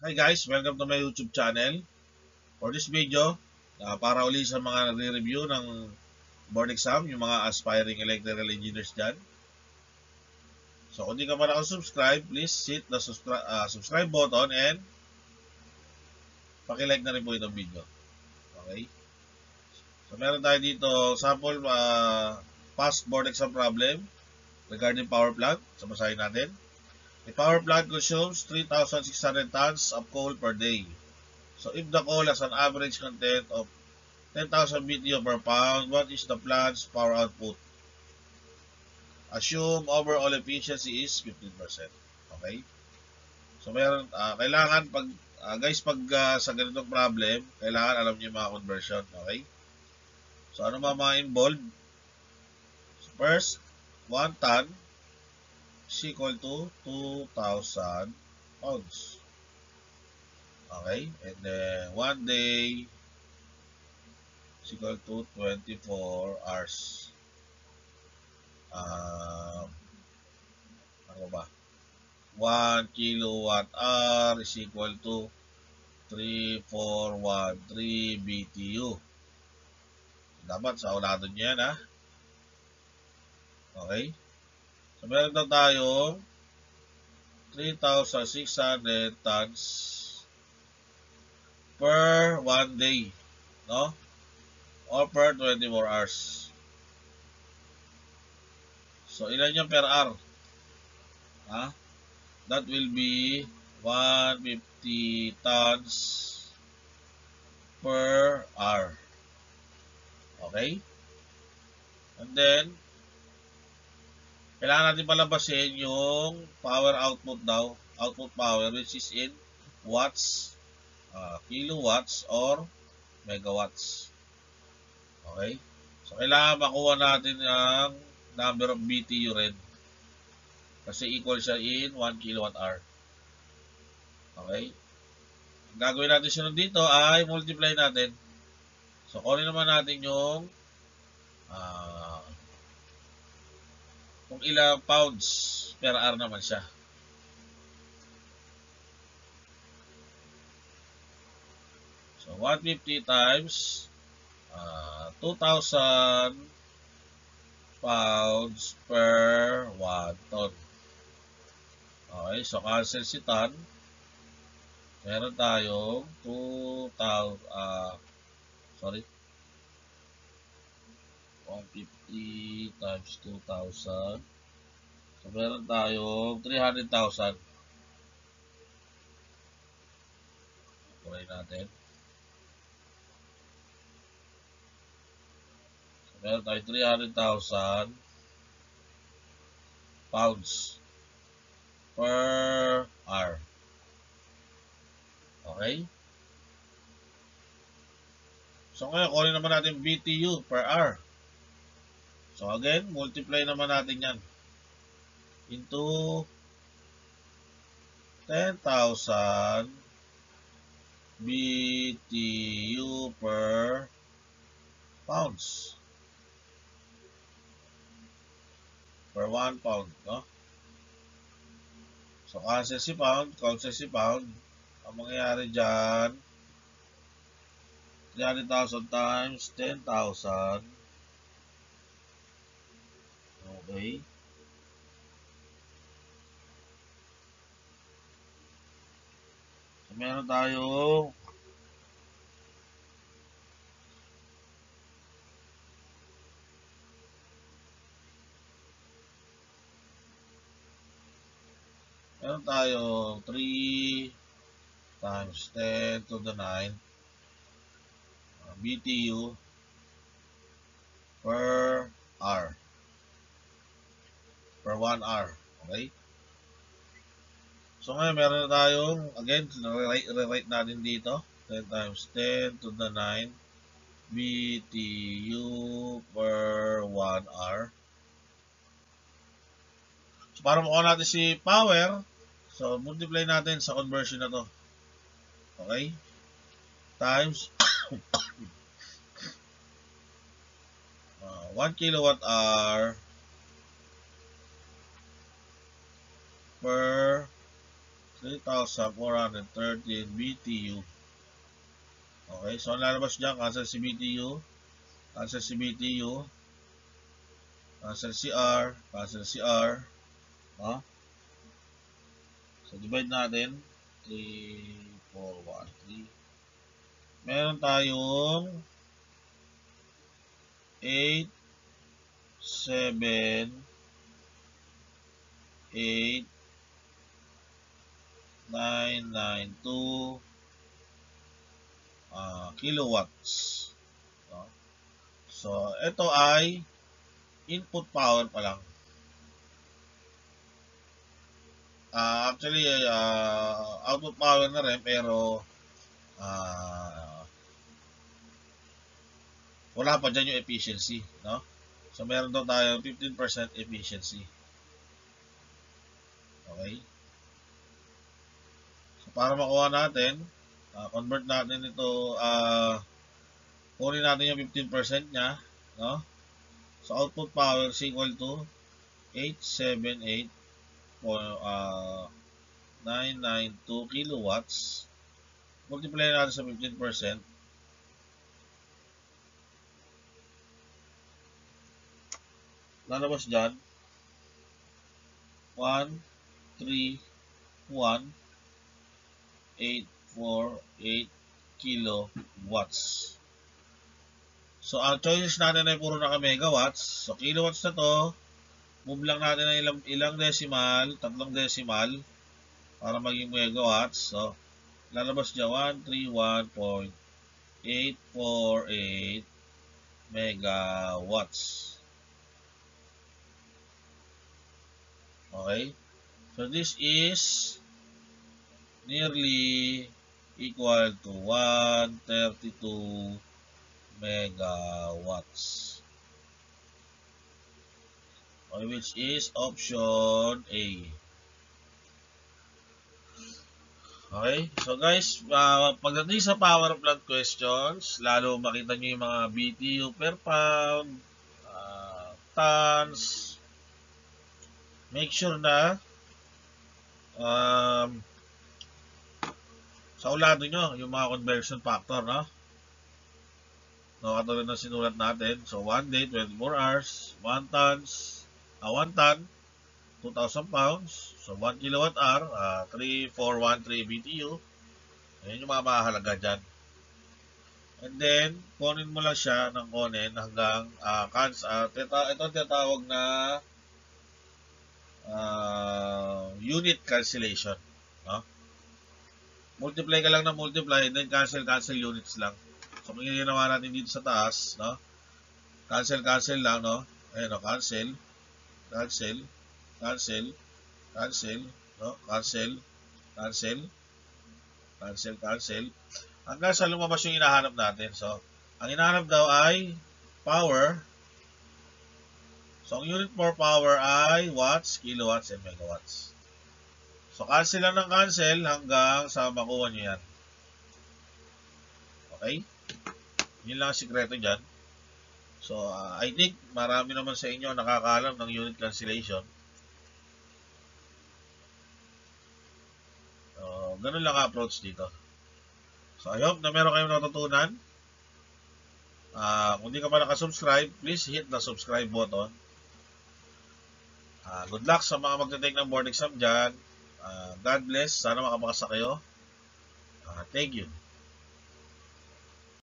Hi guys, welcome to my YouTube channel. For this video, para uli sa mga nagre-review ng board exam, yung mga aspiring electrical engineers dyan. So kung di ka pa nakasubscribe, please hit the subscribe button and pakilike na rin po itong video. Okay? So meron tayo dito sample past board exam problem regarding power plant. So basahin natin. A power plant consumes 3,600 tons of coal per day. So if the coal has an average content of 10,000 BTU per pound, what is the plant's power output? Assume overall efficiency is 15%. Okay? So meron kailangan pag guys sa ganitong problem, kailangan alam niyo yung mga conversion, okay? So ano mga involved? So, first, 1 ton is equal to 2,000 pounds. Okay? And then 1 day is equal to 24 hours. Ano ba? 1 kilowatt hour is equal to 3413 BTU. Dapat sa ulatod nyo yan, ha? Okay? So, meron na tayong 3,600 tons per 1 day. No? Or per 24 hours. So, ilan yung per hour? Ha? That will be 150 tons per hour. Okay? And then, kailangan natin palabasin yung power output daw. Output power which is in watts, kilowatts, or megawatts. Okay? So, kailangan makuha natin ang number of BTU rin. Kasi equal siya in 1 kilowatt hour. Okay? Ang gagawin natin sunod dito ay multiply natin. So, kunin naman natin yung kung ilang pounds per hour naman siya. So, 150 times 2,000 pounds per 1 ton. Okay, so cancel si ton. Meron tayong 2,000, 150 times 2,000. So, meron tayong 300,000. Kunin natin. So, meron tayong 300,000 pounds per hour. Okay? So, ngayon, kunin naman natin BTU per hour. So, again, multiply naman natin yan into 10,000 BTU per pounds. Per 1 pound, no? So, cancel si pound. Ang mangyayari dyan, 300,000 times 10,000. Okay. So, meron tayong meron tayong 3 times 10 to the 9 BTU per hour. Per 1 hour. Okay? So ngayon meron na tayong, again, re-write natin dito. 10 times 10 to the 9 BTU per 1 hour. So para makuha natin si power, so multiply natin sa conversion na to. Okay? Times 1 kilowatt hour per 3,413 BTU. Okay, so ang lalabas dyan, cancel si BTU, cancel si BTU, cancel si R, cancel si R. No? So, divide natin. 3, 4, 1, 3. Meron tayong 8, 7, 8, 992 kilowatts. No? So, ito ay input power pa lang. Actually, output power na rin, pero wala pa dyan yung efficiency. No? So, meron daw tayo 15% efficiency. Okay? So, para makuha natin, convert natin ito, kunin natin yung 15% niya. No? So, output power is equal to 878 992 kilowatts. Multiply natin sa 15%. Lalabas dyan 131,848 kilowatts. So, ang choices natin ay puro naka megawatts. So, kilowatts na to, move lang natin ng ilang decimal, 3 decimal, para maging megawatts. So, lalabas dyan 131.848 megawatts. Okay? So, this is nearly equal to 132 megawatts. Okay, which is option A. Okay? So guys, pagdating sa power plant questions, lalo makita nyo yung mga BTU per pound, tons, make sure na sa ulado nyo yung mga conversion factor, no? No, katulad na sinulat natin. So, 1 day, 24 hours, 1 tons, 1 ton, 2,000 pounds. So, 1 kilowatt hour, 3413 BTU. Ayan yung mga mahalaga dyan. And then, kunin mo lang siya ng kunin hanggang ito tinatawag na unit cancellation. No? Multiply ka lang ng multiply and then cancel units lang. So, kung ginawa natin dito sa taas, no? Cancel lang, no? Ayan, no? Cancel, no? Cancel. Hanggang sa lumabas yung hinahanap natin. So, ang hinahanap daw ay power. So, ang unit for power ay watts, kilowatts, and megawatts. So, cancel lang ng cancel hanggang sa makuha nyo yan. Okay? Yun lang ang sikreto dyan. So, I think marami naman sa inyo nakakaalam ng unit cancellation. So, ganun lang approach dito. So, I hope na meron kayong natutunan. Kung di ka pa nakasubscribe, please hit the subscribe button. Good luck sa mga magte-take ng board exam dyan. God bless. Sana makapakasa kayo. Thank you.